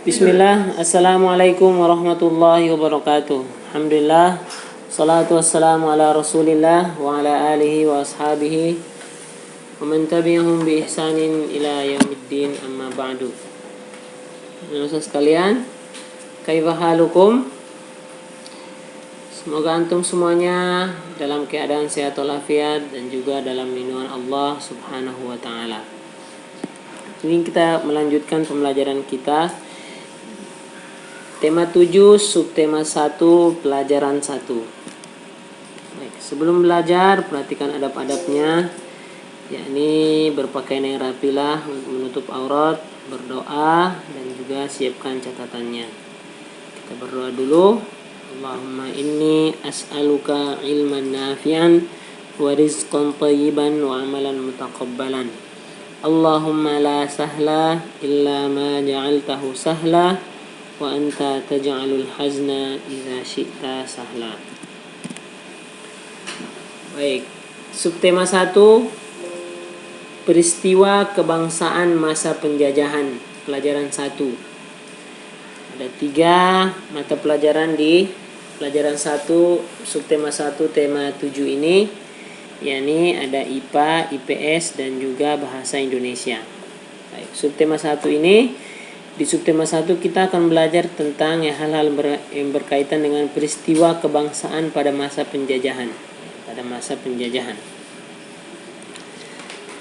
Bismillah, Assalamualaikum warahmatullahi wabarakatuh. Alhamdulillah, salatu wassalamu ala rasulillah wa ala alihi wa ashabihi wa man tabi'ahum bi ihsanin ila yaumiddin, amma ba'du. Saudara sekalian, kaifa halukum? Semoga antum semuanya dalam keadaan sehat walafiat dan juga dalam lindungan Allah subhanahu wa ta'ala. Ini kita melanjutkan pembelajaran kita. Tema 7, subtema 1, pelajaran 1. Baik, sebelum belajar, perhatikan adab-adabnya, yakni berpakaian yang rapilah untuk menutup aurat, berdoa, dan juga siapkan catatannya. Kita berdoa dulu. Allahumma inni as'aluka ilman nafi'an wa rizqan tayyiban wa amalan mutaqabbalan. Allahumma la sahla illa ma ja'altahu sahla wa anta taj'alul hazna idza syi'ta sahla. Baik, subtema 1, peristiwa kebangsaan masa penjajahan, pelajaran 1. Ada 3 mata pelajaran di pelajaran 1 subtema 1 tema 7 ini, yakni ada IPA, IPS dan juga bahasa Indonesia. Baik, subtema 1 ini, di subtema 1 kita akan belajar tentang hal-hal yang berkaitan dengan peristiwa kebangsaan pada masa penjajahan.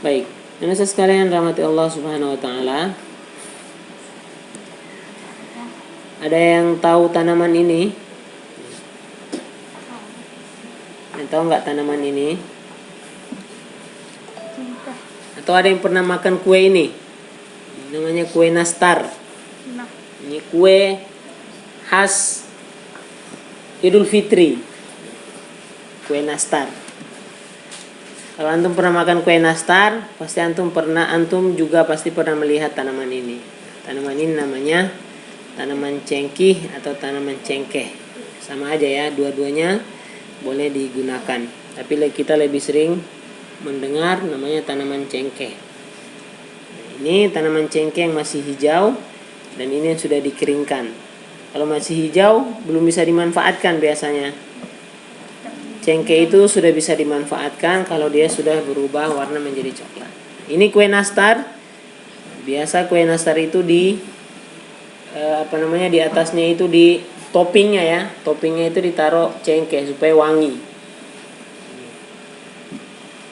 Baik, anak-anak sekalian rahmati Allah Subhanahu wa taala. Ada yang tahu tanaman ini? Yang tahu nggak tanaman ini? Atau ada yang pernah makan kue ini? Namanya kue nastar. Ini kue khas Idul Fitri, kue nastar. Kalau antum pernah makan kue nastar, pasti antum juga pasti pernah melihat tanaman ini. Tanaman ini namanya tanaman cengkih atau tanaman cengkeh. Sama aja ya, dua-duanya boleh digunakan. Tapi kita lebih sering mendengar namanya tanaman cengkeh. Ini tanaman cengkeh yang masih hijau, dan ini yang sudah dikeringkan. Kalau masih hijau belum bisa dimanfaatkan biasanya. Cengkeh itu sudah bisa dimanfaatkan kalau dia sudah berubah warna menjadi coklat. Ini kue nastar. Biasa kue nastar itu di di atasnya itu di toppingnya ya. Toppingnya itu ditaruh cengkeh supaya wangi.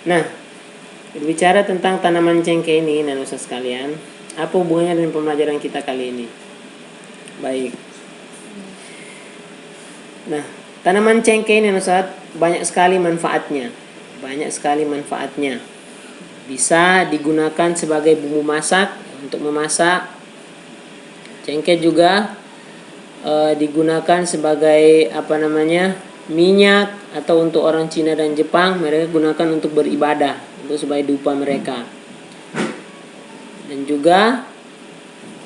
Nah, berbicara tentang tanaman cengkeh ini, anak-anak sekalian, apa hubungannya dengan pembelajaran kita kali ini? Baik. Nah, tanaman cengkeh ini banyak sekali manfaatnya. Bisa digunakan sebagai bumbu masak untuk memasak. Cengkeh juga digunakan sebagai minyak, atau untuk orang Cina dan Jepang mereka gunakan untuk beribadah, untuk sebagai dupa mereka. Dan juga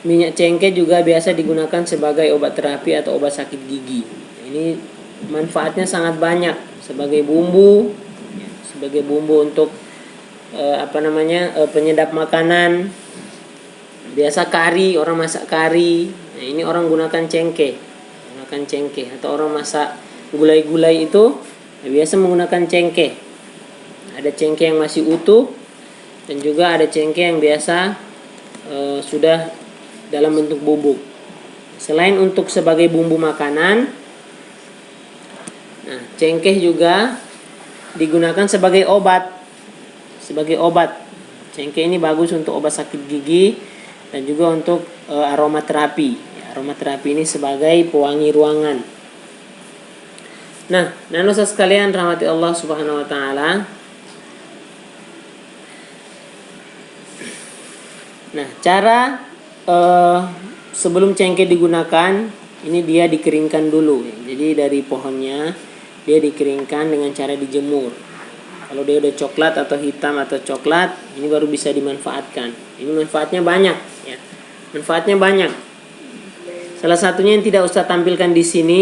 minyak cengkeh juga biasa digunakan sebagai obat terapi atau obat sakit gigi. Ini manfaatnya sangat banyak sebagai bumbu untuk penyedap makanan. Biasa kari, orang masak kari. Nah, ini orang gunakan cengkeh. Atau orang masak gulai-gulai itu biasa menggunakan cengkeh. Ada cengkeh yang masih utuh dan juga ada cengkeh yang biasa sudah dalam bentuk bubuk. Selain untuk sebagai bumbu makanan, nah, cengkeh juga digunakan sebagai obat. Cengkeh ini bagus untuk obat sakit gigi dan juga untuk aromaterapi. Aromaterapi ini sebagai pewangi ruangan. Nah, nanusa sekalian rahmati Allah Subhanahu wa taala. Nah, cara sebelum cengkeh digunakan, ini dia dikeringkan dulu. Jadi dari pohonnya dia dikeringkan dengan cara dijemur. Kalau dia udah coklat atau hitam atau coklat, ini baru bisa dimanfaatkan. Ini manfaatnya banyak ya. Salah satunya yang tidak usah tampilkan di sini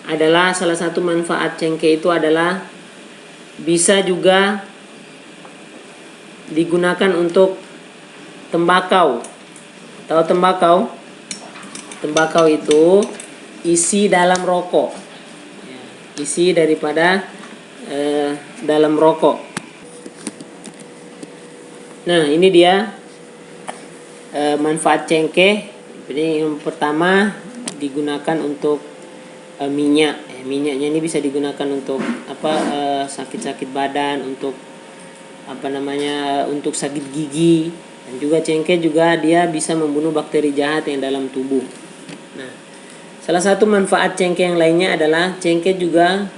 adalah salah satu manfaat cengkeh itu adalah bisa juga digunakan untuk tembakau. Tahu tembakau? tembakau itu isi dalam rokok. Ya, isi daripada dalam rokok. Nah, ini dia manfaat cengkeh. Jadi yang pertama digunakan untuk minyak. Minyaknya ini bisa digunakan untuk sakit-sakit badan, untuk untuk sakit gigi. Dan juga cengkeh juga dia bisa membunuh bakteri jahat yang dalam tubuh. Nah, salah satu manfaat cengkeh yang lainnya adalah cengkeh juga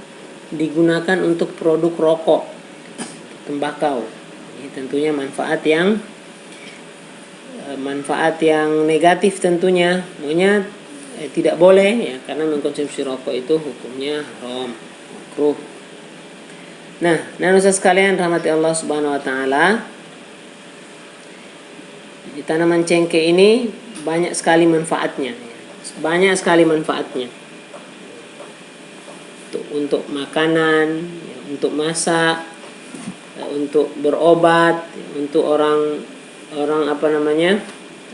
digunakan untuk produk rokok, tembakau. Ini tentunya manfaat yang negatif tentunya. Maunya tidak boleh ya, karena mengkonsumsi rokok itu hukumnya haram, makruh. Nah, nanusa sekalian rahmati Allah Subhanahu wa taala, di tanaman cengkeh ini banyak sekali manfaatnya. Banyak sekali manfaatnya. Untuk makanan, untuk masak, untuk berobat, untuk orang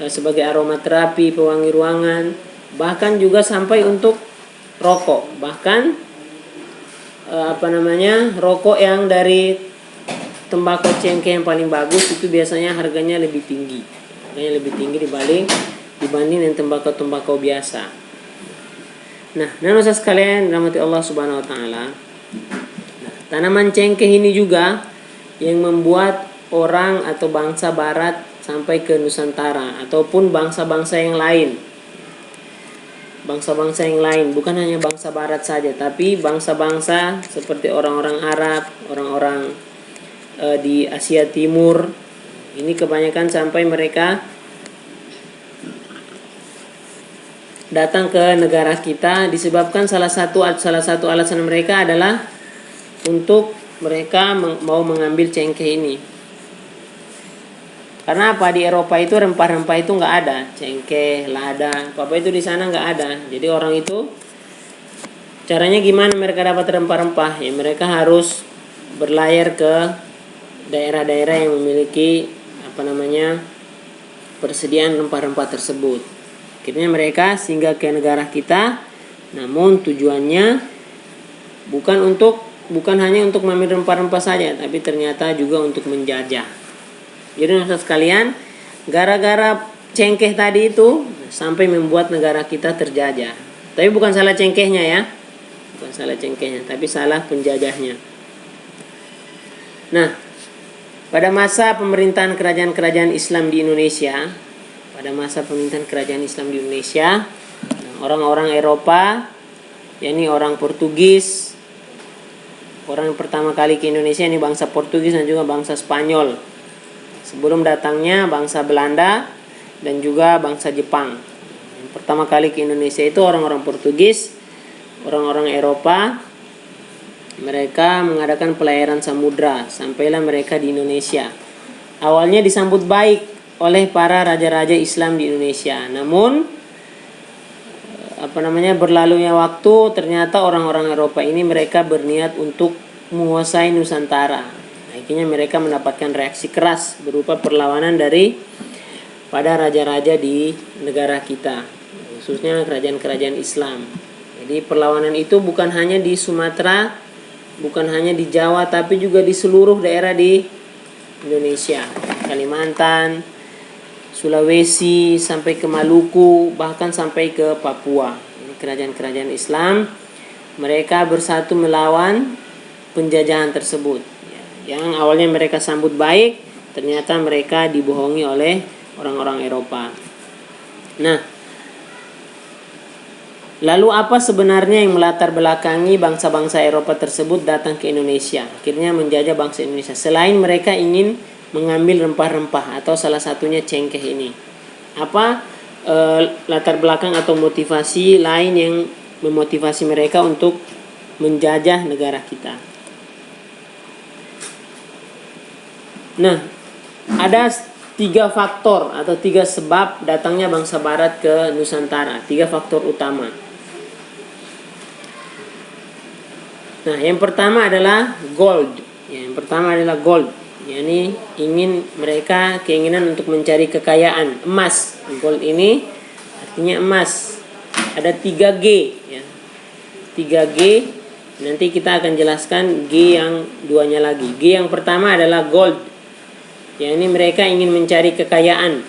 sebagai aromaterapi, pewangi ruangan, bahkan juga sampai untuk rokok. Bahkan rokok yang dari tembakau cengkeh yang paling bagus itu biasanya harganya lebih tinggi. Harganya lebih tinggi dibanding dengan tembakau biasa. Nah, nanusa sekalian rahmati Allah Subhanahu wa taala. Nah, tanaman cengkeh ini juga yang membuat orang atau bangsa barat sampai ke Nusantara ataupun bangsa-bangsa yang lain. Bangsa-bangsa yang lain, bukan hanya bangsa barat saja, tapi bangsa-bangsa seperti orang-orang Arab, orang-orang di Asia Timur. Ini kebanyakan sampai mereka datang ke negara kita disebabkan salah satu alasan mereka adalah untuk mereka mau mengambil cengkeh ini. Karena apa, di Eropa itu rempah-rempah itu nggak ada, cengkeh, lada, apa itu di sana nggak ada. Jadi orang itu caranya gimana mereka dapat rempah-rempah? Ya mereka harus berlayar ke daerah-daerah yang memiliki persediaan rempah-rempah tersebut. Akhirnya mereka singgah ke negara kita, namun tujuannya bukan hanya untuk mengambil rempah-rempah saja, tapi ternyata juga untuk menjajah. Jadi maksud sekalian, gara-gara cengkeh tadi itu sampai membuat negara kita terjajah. Tapi bukan salah cengkehnya ya, bukan salah cengkehnya, tapi salah penjajahnya. Nah, pada masa pemerintahan kerajaan-kerajaan Islam di Indonesia, orang-orang Eropa, yakni orang Portugis, orang yang pertama kali ke Indonesia ini bangsa Portugis dan juga bangsa Spanyol. Sebelum datangnya bangsa Belanda dan juga bangsa Jepang. Yang pertama kali ke Indonesia itu orang-orang Portugis, orang-orang Eropa. Mereka mengadakan pelayaran samudra, sampailah mereka di Indonesia. Awalnya disambut baik oleh para raja-raja Islam di Indonesia. Namun berlalunya waktu, ternyata orang-orang Eropa ini mereka berniat untuk menguasai Nusantara. Akhirnya mereka mendapatkan reaksi keras berupa perlawanan dari pada raja-raja di negara kita, khususnya kerajaan-kerajaan Islam. Jadi perlawanan itu bukan hanya di Sumatera, bukan hanya di Jawa, tapi juga di seluruh daerah di Indonesia, Kalimantan, Sulawesi, sampai ke Maluku, bahkan sampai ke Papua. Ini kerajaan-kerajaan Islam, mereka bersatu melawan penjajahan tersebut. Yang awalnya mereka sambut baik, ternyata mereka dibohongi oleh orang-orang Eropa. Nah, lalu apa sebenarnya yang melatar belakangi bangsa-bangsa Eropa tersebut datang ke Indonesia, akhirnya menjajah bangsa Indonesia, selain mereka ingin mengambil rempah-rempah atau salah satunya cengkeh ini? Apa latar belakang atau motivasi lain yang memotivasi mereka untuk menjajah negara kita? Nah, ada 3 faktor atau 3 sebab datangnya bangsa barat ke Nusantara, 3 faktor utama. Nah, yang pertama adalah gold. Yang pertama adalah gold. yakni keinginan untuk mencari kekayaan, emas. Gold ini artinya emas. ada 3G ya. 3G nanti kita akan jelaskan G yang duanya lagi. G yang pertama adalah gold. Ya, ini mereka ingin mencari kekayaan.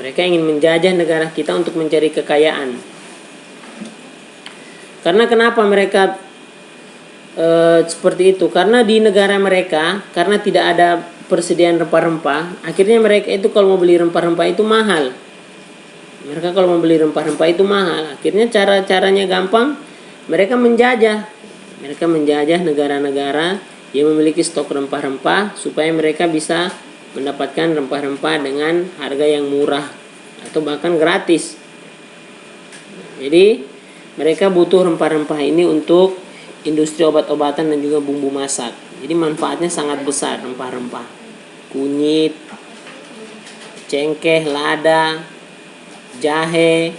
Mereka ingin menjajah negara kita untuk mencari kekayaan. Karena kenapa mereka seperti itu? Karena di negara mereka, karena tidak ada persediaan rempah-rempah, akhirnya mereka itu kalau mau beli rempah-rempah itu mahal. Mereka kalau mau beli rempah-rempah itu mahal. Akhirnya caranya gampang, mereka menjajah. Mereka menjajah negara-negara yang memiliki stok rempah-rempah supaya mereka bisa mendapatkan rempah-rempah dengan harga yang murah atau bahkan gratis. Jadi mereka butuh rempah-rempah ini untuk industri obat-obatan dan juga bumbu masak. Jadi manfaatnya sangat besar rempah-rempah. Kunyit, cengkeh, lada, jahe,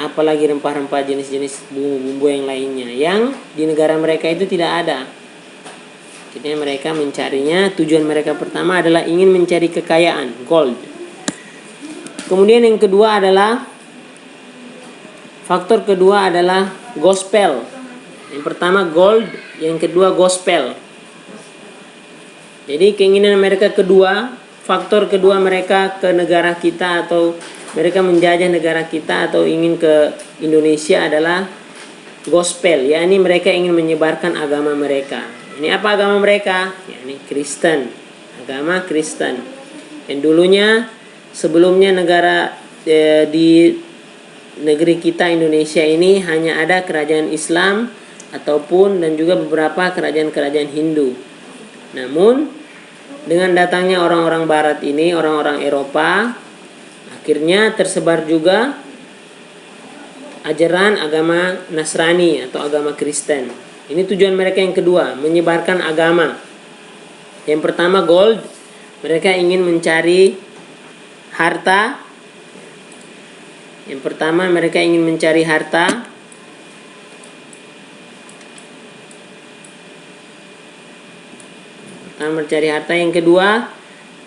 apalagi rempah-rempah jenis-jenis bumbu-bumbu yang lainnya yang di negara mereka itu tidak ada. Akhirnya mereka mencarinya. Tujuan mereka pertama adalah ingin mencari kekayaan, gold. Kemudian yang kedua adalah, faktor kedua adalah gospel. Yang pertama gold, yang kedua gospel. Jadi keinginan mereka kedua, faktor kedua mereka ke negara kita atau mereka menjajah negara kita atau ingin ke Indonesia adalah gospel. Yakni mereka ingin menyebarkan agama mereka. Ini apa agama mereka? Yakni Kristen. Agama Kristen. Yang dulunya sebelumnya negara di negeri kita Indonesia ini hanya ada kerajaan Islam ataupun dan juga beberapa kerajaan-kerajaan Hindu. Namun dengan datangnya orang-orang barat ini, orang-orang Eropa, akhirnya tersebar juga ajaran agama Nasrani atau agama Kristen. Ini tujuan mereka yang kedua, menyebarkan agama. Yang pertama gold, mereka ingin mencari harta. Yang pertama mereka ingin mencari harta. Mencari harta. Yang kedua,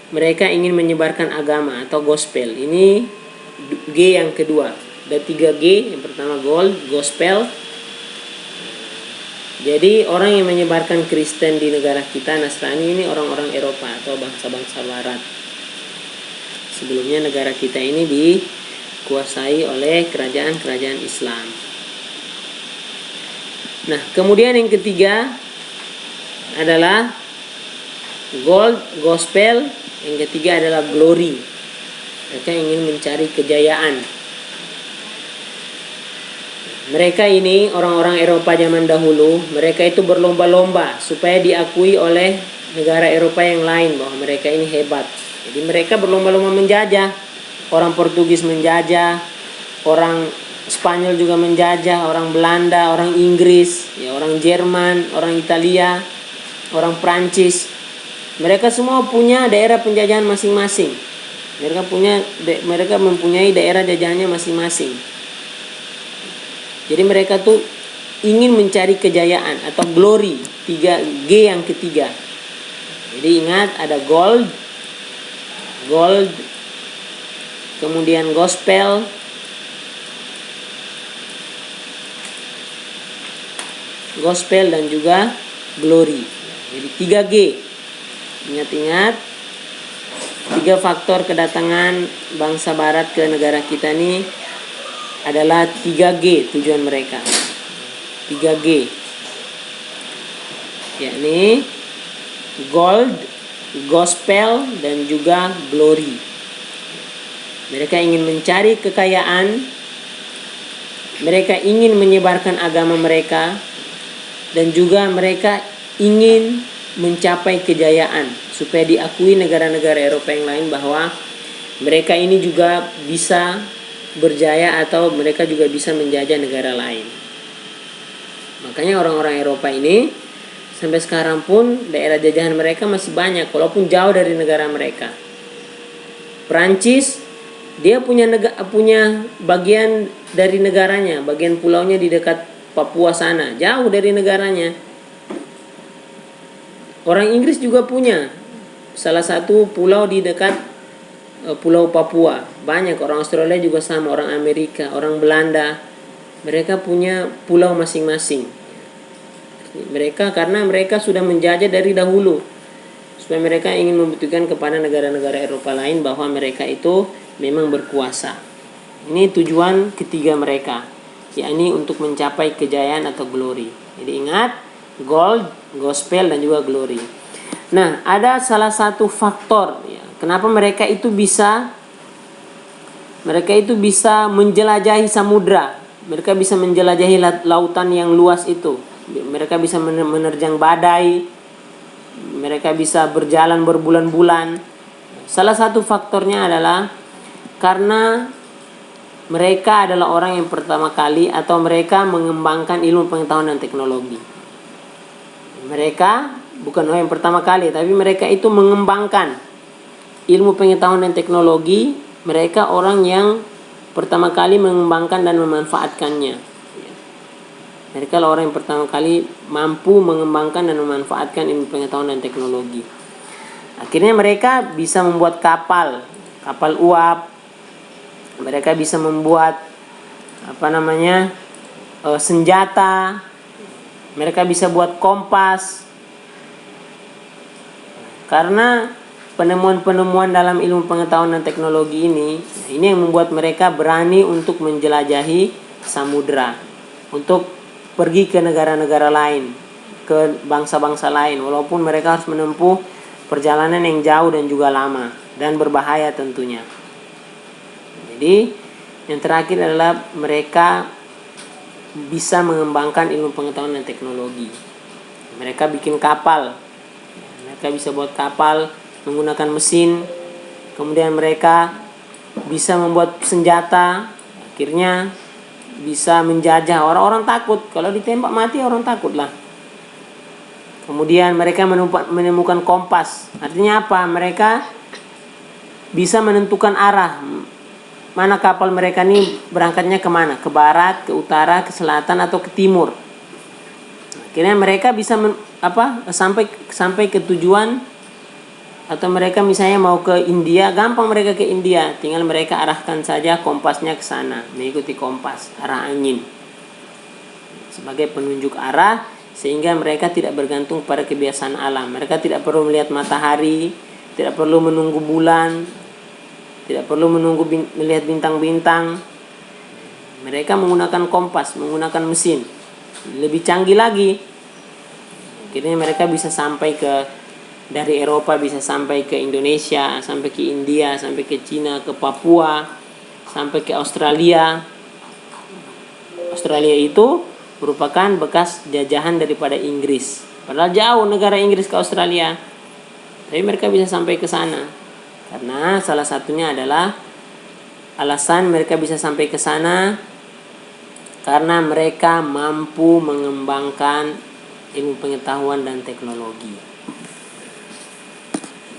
mereka ingin menyebarkan agama atau gospel. Ini G yang kedua. Ada 3G. Yang pertama gold, gospel. Jadi orang yang menyebarkan Kristen di negara kita, Nasrani, ini orang-orang Eropa atau bangsa-bangsa barat. Sebelumnya negara kita ini dikuasai oleh kerajaan-kerajaan Islam. Nah, kemudian yang ketiga adalah gold, gospel. Yang ketiga adalah glory. Mereka ingin mencari kejayaan. Mereka ini orang-orang Eropa zaman dahulu, mereka itu berlomba-lomba supaya diakui oleh negara Eropa yang lain bahwa mereka ini hebat. Jadi mereka berlomba-lomba menjajah. Orang Portugis menjajah, orang Spanyol juga menjajah, orang Belanda, orang Inggris, ya, orang Jerman, orang Italia, orang Prancis. Mereka semua punya daerah penjajahan masing-masing. Mereka mempunyai daerah jajahannya masing-masing. Jadi mereka tuh ingin mencari kejayaan atau glory. 3G yang ketiga. Jadi ingat ada gold, kemudian gospel, dan juga glory. Jadi 3G. Ingat-ingat, 3 faktor kedatangan bangsa barat ke negara kita ini adalah 3G tujuan mereka. 3G. Yakni gold, gospel, dan juga glory. Mereka ingin mencari kekayaan, mereka ingin menyebarkan agama mereka, dan juga mereka ingin mencapai kejayaan supaya diakui negara-negara Eropa yang lain bahwa mereka ini juga bisa berjaya atau mereka juga bisa menjajah negara lain. Makanya orang-orang Eropa ini sampai sekarang pun daerah jajahan mereka masih banyak walaupun jauh dari negara mereka. Prancis dia punya bagian dari negaranya, bagian pulaunya di dekat Papua sana, jauh dari negaranya. Orang Inggris juga punya salah satu pulau di dekat Pulau Papua. Banyak orang Australia juga sama, orang Amerika, orang Belanda. Mereka punya pulau masing-masing. Mereka karena mereka sudah menjajah dari dahulu. Supaya mereka ingin membuktikan kepada negara-negara Eropa lain bahwa mereka itu memang berkuasa. Ini tujuan ketiga mereka, yakni untuk mencapai kejayaan atau glory. Jadi ingat, gold, gospel, dan juga glory. Nah, ada salah satu faktor ya, kenapa mereka itu bisa menjelajahi samudra. Mereka bisa menjelajahi lautan yang luas itu. Mereka bisa menerjang badai. Mereka bisa berjalan berbulan-bulan. Salah satu faktornya adalah karena mereka adalah orang yang pertama kali atau mereka mengembangkan ilmu pengetahuan dan teknologi. Mereka bukan orang yang pertama kali, tapi mereka itu mengembangkan ilmu pengetahuan dan teknologi. Mereka orang yang pertama kali mengembangkan dan memanfaatkannya. Mereka adalah orang yang pertama kali mampu mengembangkan dan memanfaatkan ilmu pengetahuan dan teknologi. Akhirnya mereka bisa membuat kapal uap. Mereka bisa membuat senjata. Mereka bisa buat kompas. Karena penemuan-penemuan dalam ilmu pengetahuan dan teknologi ini yang membuat mereka berani untuk menjelajahi samudra, untuk pergi ke negara-negara lain, ke bangsa-bangsa lain, walaupun mereka harus menempuh perjalanan yang jauh dan juga lama dan berbahaya tentunya. Jadi yang terakhir adalah mereka bisa mengembangkan ilmu pengetahuan dan teknologi. Mereka bikin kapal. Mereka bisa buat kapal menggunakan mesin. Kemudian mereka bisa membuat senjata. Akhirnya bisa menjajah. Orang-orang takut. Kalau ditembak mati orang takut lah. Kemudian mereka menemukan kompas. Artinya apa? Mereka bisa menentukan arah. Mana kapal mereka ini berangkatnya kemana? Ke barat, ke utara, ke selatan, atau ke timur. Akhirnya mereka bisa sampai ke tujuan. Atau mereka misalnya mau ke India, gampang mereka ke India. Tinggal mereka arahkan saja kompasnya ke sana, mengikuti kompas, arah angin. Sebagai penunjuk arah, sehingga mereka tidak bergantung pada kebiasaan alam. Mereka tidak perlu melihat matahari, tidak perlu menunggu bulan, tidak perlu melihat bintang-bintang. Mereka menggunakan kompas, menggunakan mesin. Lebih canggih lagi. Akhirnya mereka bisa sampai dari Eropa, bisa sampai ke Indonesia, sampai ke India, sampai ke Cina, ke Papua, sampai ke Australia. Australia itu merupakan bekas jajahan daripada Inggris. Padahal jauh negara Inggris ke Australia. Tapi mereka bisa sampai ke sana. Karena salah satunya adalah alasan mereka bisa sampai ke sana karena mereka mampu mengembangkan ilmu pengetahuan dan teknologi.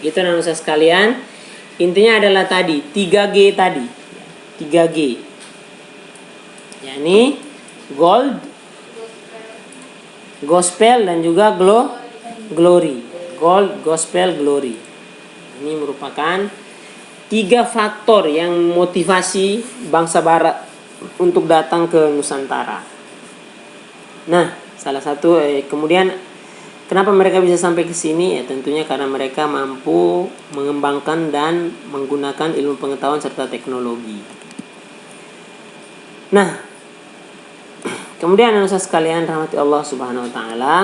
Gitu anak-anak sekalian. Intinya adalah tadi 3G tadi. 3G. yakni gold, gospel, dan juga glory. Gold, gospel, glory. Ini merupakan 3 faktor yang motivasi bangsa barat untuk datang ke Nusantara. Nah, salah satu kemudian kenapa mereka bisa sampai ke sini? Ya tentunya karena mereka mampu mengembangkan dan menggunakan ilmu pengetahuan serta teknologi. Nah, kemudian anak sekalian rahmati Allah Subhanahu wa taala.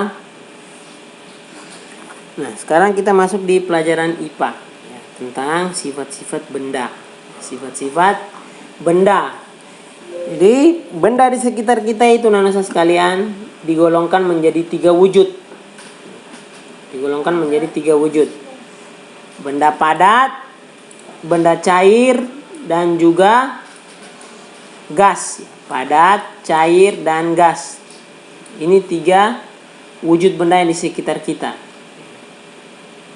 Nah, sekarang kita masuk di pelajaran IPA ya, tentang sifat-sifat benda. Sifat-sifat benda. Jadi, benda di sekitar kita itu anak sekalian digolongkan menjadi 3 wujud. Digolongkan menjadi 3 wujud. Benda padat, benda cair, dan juga gas. Padat, cair, dan gas. Ini 3 wujud benda yang di sekitar kita.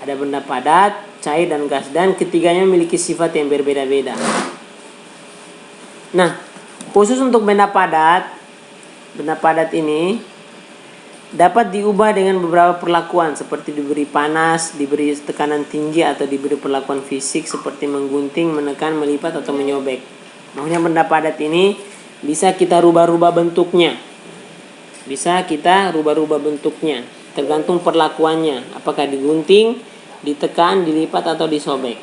Ada benda padat, cair, dan gas. Dan ketiganya memiliki sifat yang berbeda-beda. Nah, khusus untuk benda padat ini dapat diubah dengan beberapa perlakuan seperti diberi panas, diberi tekanan tinggi, atau diberi perlakuan fisik seperti menggunting, menekan, melipat, atau menyobek. Maksudnya benda padat ini bisa kita rubah-rubah bentuknya. Bisa kita rubah-rubah bentuknya, tergantung perlakuannya. Apakah digunting, ditekan, dilipat, atau disobek.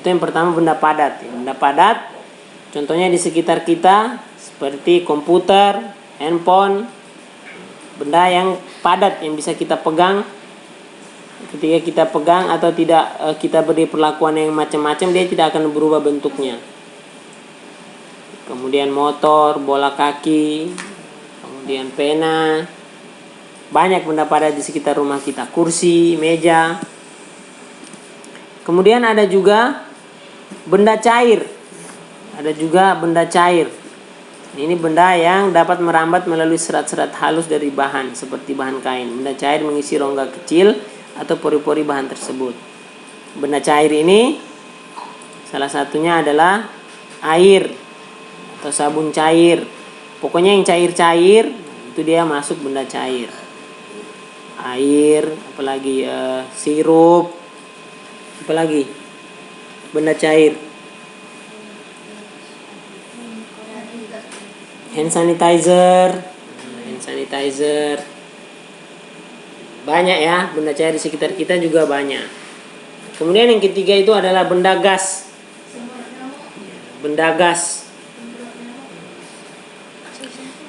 Itu yang pertama, benda padat. Benda padat contohnya di sekitar kita seperti komputer, handphone, benda yang padat yang bisa kita pegang. Ketika kita pegang atau tidak kita beri perlakuan yang macam-macam, dia tidak akan berubah bentuknya. Kemudian motor, bola kaki, kemudian pena. Banyak benda padat di sekitar rumah kita, kursi, meja. Kemudian ada juga benda cair. Ada juga benda cair. Ini benda yang dapat merambat melalui serat-serat halus dari bahan seperti bahan kain. Benda cair mengisi rongga kecil atau pori-pori bahan tersebut. Benda cair ini salah satunya adalah air atau sabun cair. Pokoknya yang cair-cair itu dia masuk benda cair. Air, apalagi sirup, apalagi benda cair. Hand sanitizer. Banyak ya, benda cair di sekitar kita juga banyak. Kemudian yang ketiga itu adalah benda gas. Benda gas.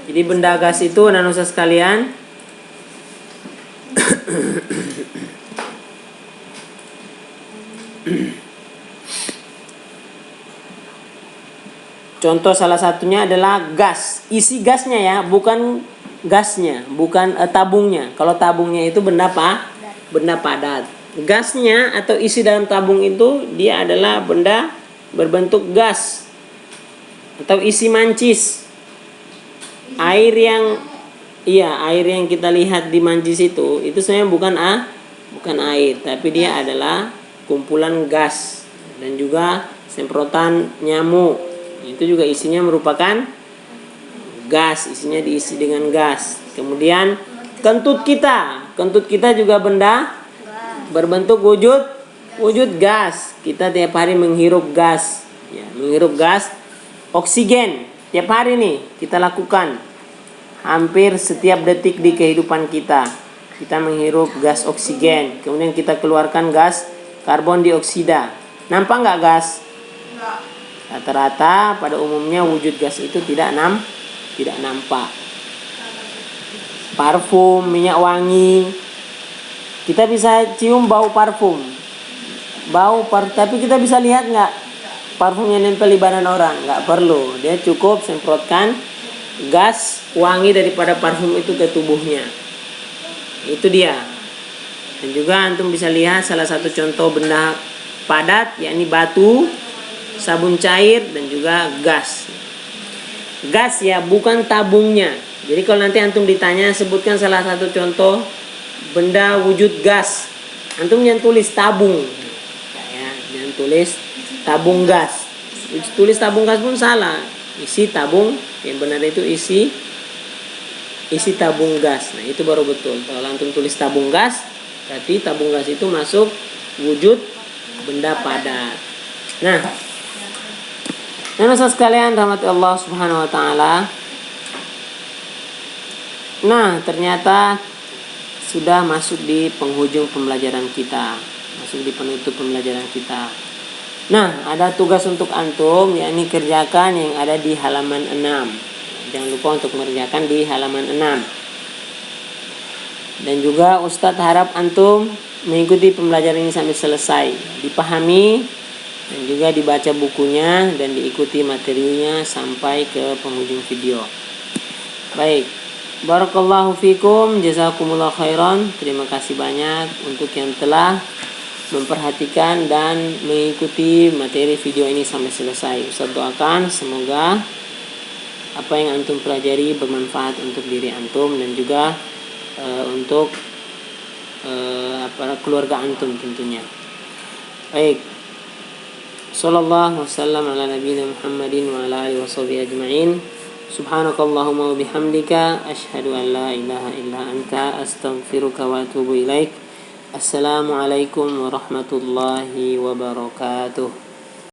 Jadi benda gas itu anak-anak sekalian contoh salah satunya adalah gas. Isi gasnya ya, bukan gasnya, bukan tabungnya. Kalau tabungnya itu benda padat. Gasnya atau isi dalam tabung itu dia adalah benda berbentuk gas atau isi mancis. Air yang kita lihat di mancis itu sebenarnya bukan air, tapi dia adalah kumpulan gas dan juga semprotan nyamuk. Itu juga isinya merupakan gas, isinya diisi dengan gas. Kemudian kentut kita juga benda berbentuk wujud gas. Kita tiap hari menghirup gas, ya, menghirup gas oksigen. Tiap hari nih kita lakukan, hampir setiap detik di kehidupan kita. Kita menghirup gas oksigen, kemudian kita keluarkan gas karbon dioksida. Nampak nggak gas? Rata-rata pada umumnya wujud gas itu tidak nampak. Parfum, minyak wangi, kita bisa cium bau parfum. Tapi kita bisa lihat nggak parfumnya nempel di badan orang? Nggak perlu. Dia cukup semprotkan gas wangi daripada parfum itu ke tubuhnya. Itu dia. Dan juga antum bisa lihat salah satu contoh benda padat, yakni batu, sabun cair, dan juga gas. Gas ya, bukan tabungnya. Jadi kalau nanti antum ditanya sebutkan salah satu contoh benda wujud gas, antum jangan tulis tabung, ya, jangan tulis tabung gas. Tulis tabung gas pun salah. Isi tabung, yang benar itu isi tabung gas. Nah itu baru betul. Kalau antum tulis tabung gas, berarti tabung gas itu masuk wujud benda padat. Nah, saudara sekalian rahmati Allah Subhanahu wa taala. Nah, ternyata sudah masuk di penghujung pembelajaran kita, masuk di penutup pembelajaran kita. Nah, ada tugas untuk antum, yakni kerjakan yang ada di halaman 6. Jangan lupa untuk mengerjakan di halaman 6. Dan juga Ustadz harap antum mengikuti pembelajaran ini sampai selesai, dipahami dan juga dibaca bukunya dan diikuti materinya sampai ke penghujung video. Baik, barakallahu fikum, jazakumullah khairan. Terima kasih banyak untuk yang telah memperhatikan dan mengikuti materi video ini sampai selesai. Ustaz doakan semoga apa yang antum pelajari bermanfaat untuk diri antum dan juga untuk keluarga antum tentunya. Baik. Sallallahu wasallam ala nabiyina Muhammadin wa ala alihi washabihi ajma'in. Subhanakallahumma wa bihamdika asyhadu an la ilaha illa anta astaghfiruka wa atubu ilaik. Assalamualaikum warahmatullahi wabarakatuh.